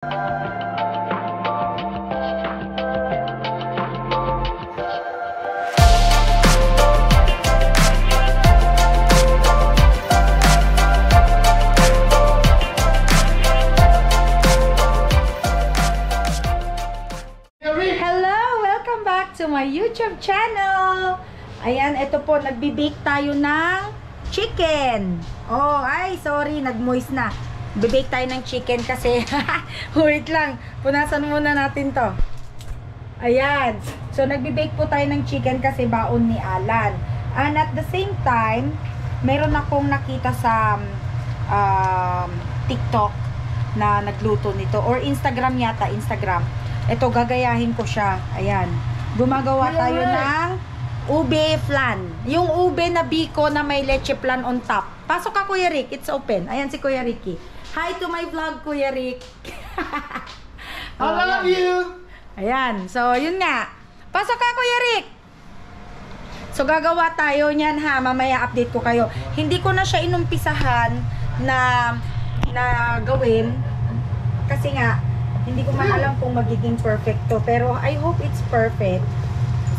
To my YouTube channel. Ayan, ito po, nagbi-bake tayo ng chicken. Oh, ay, sorry, nag-moist na. Bibake tayo ng chicken kasi, wait lang, punasan muna natin to. Ayan, so nagbi-bake po tayo ng chicken kasi baon ni Alan. And at the same time, meron akong nakita sa TikTok na nagluto nito, or Instagram yata, Instagram. Ito, gagayahin ko siya. Ayan. Gumagawa tayo ng ube flan. Yung ube na biko na may leche flan on top. Pasok ka, Kuya Rick. It's open. Ayan si Kuya Ricky. Hi to my vlog, Kuya Rick. I love you! Ayan. So, yun nga. Pasok ka, Kuya Rick. So, gagawa tayo niyan ha. Mamaya update ko kayo. Hindi ko na siya inumpisahan na gawin. Kasi nga, hindi ko man alam kung magiging perfect to, pero I hope it's perfect.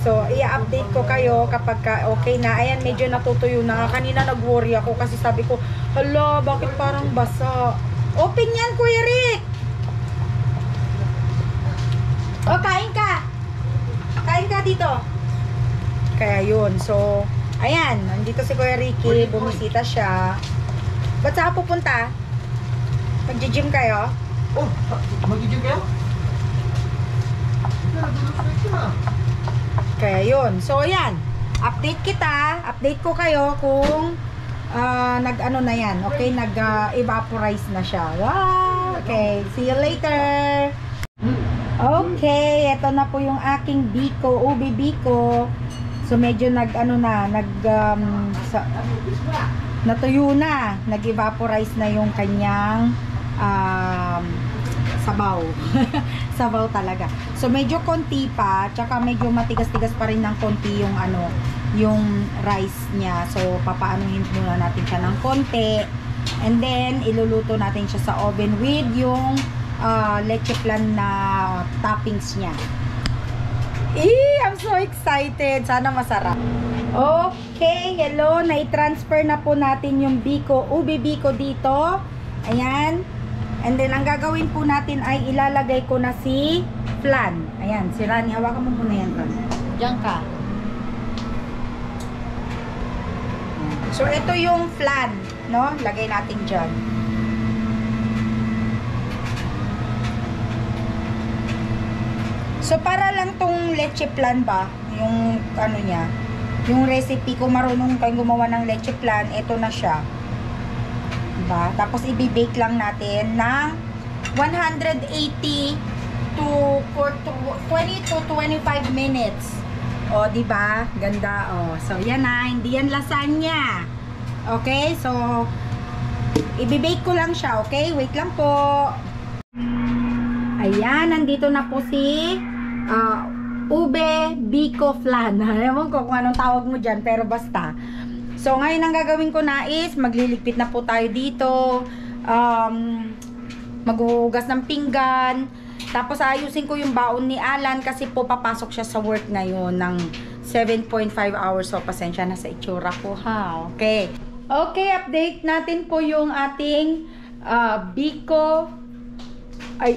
So, i-update ko kayo kapag okay na. Ayan, medyo natutuyo na. Kanina nag-worry ako kasi sabi ko, hala, bakit parang basa? Open yan, Kuya Rick! O, kain ka! Kain ka dito. Kaya yun. So, ayan, nandito si Kuya Ricky. Bumisita siya. Ba't saan pupunta? Mag-gym kayo? Oh, mag-gym kayo? Kaya yun. So, ayan. Update kita. Update ko kayo kung nag-ano na yan. Okay? Nag-evaporize na siya. Wow! Okay. See you later! Okay. Ito na po yung aking biko. Ube biko. So, medyo natuyo na. Nag-evaporize na yung kanyang sabaw. Sabaw talaga. So medyo konti pa, tsaka medyo matigas-tigas pa rin ng konti yung yung rice niya. So papaanuhin muna natin siya ng konti. And then iluluto natin siya sa oven with yung leche flan na toppings niya. I'm so excited. Sana masarap. Okay, hello. Na-transfer na po natin yung biko, ube biko dito. Ayan. And then, ang gagawin po natin ay ilalagay ko na si flan. Ayan, si Rani. Hawakan mo muna yan, Rani. Diyan ka. Ayan. So, ito yung flan, no? Lagay natin dyan. So, para lang tong leche flan ba, yung ano niya, yung recipe, kung marunong kayong gumawa ng leche flan, ito na siya. Diba? Tapos i-bake lang natin ng 180 to 20 to 25 minutes. O, diba? Ganda. O, so yan na. Hindi yan lasagna. Okay? So, i-bake ko lang siya. Okay? Wait lang po. Ayan. Nandito na po si ube biko flan. Ewan ko kung anong tawag mo dyan. Pero basta. So, ngayon ang gagawin ko na is, magliligpit na po tayo dito, maghuhugas ng pinggan, tapos ayusin ko yung baon ni Alan kasi po papasok siya sa work ngayon ng 7.5 hours. So, pasensya na sa itsura ko ha. Okay. Okay, update natin po yung ating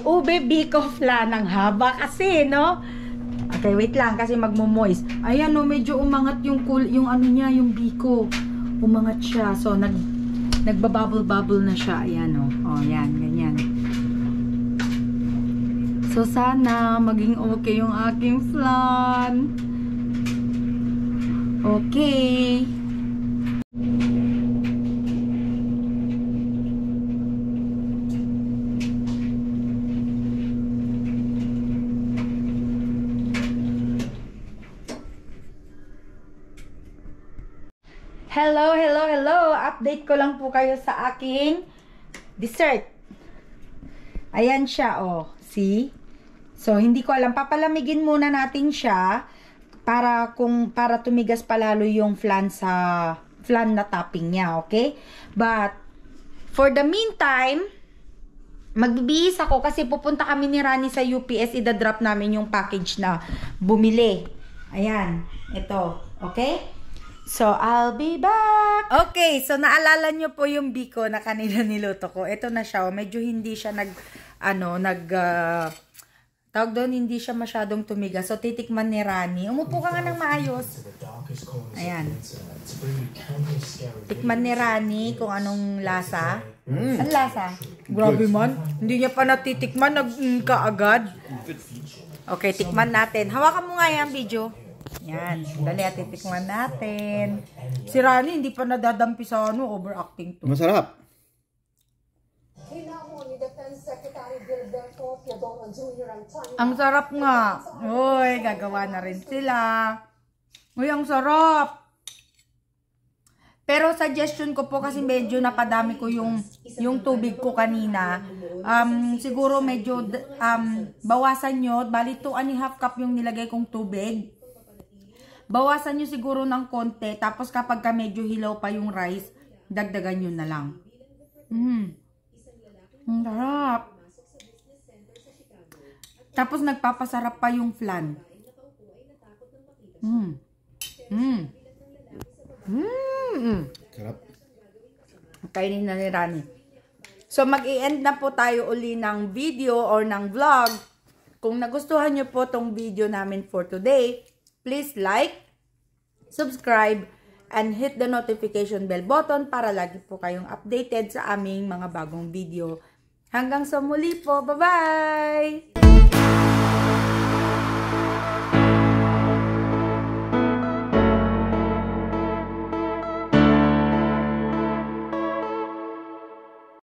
ube biko flan. Ang haba kasi, no? Okay, wait lang kasi magmo-moist. Ayan, no, medyo umangat yung ano niya, yung biko. Umangat siya. So, nagbabubble-bubble na siya. Ayan, no. Oh, yan, ganyan. So, sana maging okay yung aking flan. Okay. Hello, hello, hello. Update ko lang po kayo sa aking dessert. Ayan siya, oh. See? So, hindi ko alam. Papalamigin muna natin siya para tumigas palalo yung flan na topping niya, okay? But, for the meantime, Magbibihis ako kasi pupunta kami ni Rani sa UPS. Ida-drop namin yung package na bumili. Ayan. Ito. Okay? So, I'll be back. Okay. So, naalala nyo po yung biko na kanina niluto ko. Ito na siya. Medyo hindi siya tawag doon, hindi siya masyadong tumigas. So, titikman ni Rani. Umupo ka nga ng maayos. Ayan. Tikman ni Rani kung anong lasa. Ang lasa? Grabe man. Hindi niya pa natitikman. Kaagad. Okay, tikman natin. Hawakan mo nga yung video. Yan. Dali at titikman natin. Si Rani hindi pa nadadampi sa overacting to. Masarap. Ang sarap nga. Uy, gagawa na rin sila. Uy, ang sarap. Pero suggestion ko po kasi medyo napadami ko yung tubig ko kanina. Siguro medyo bawasan nyo. Bali 2.5 cup yung nilagay kong tubig. Bawasan nyo siguro ng konti. Tapos kapag ka medyo hilaw pa yung rice, dagdagan nyo na lang. Ang sarap. Tapos nagpapasarap pa yung flan. Sarap. Kainin na ni Rani. So mag-i-end na po tayo uli ng video or ng vlog. Kung nagustuhan nyo po tong video namin for today, please like, subscribe, and hit the notification bell button para lagi po kayong updated sa aming mga bagong video. Hanggang sa muli po. Bye-bye!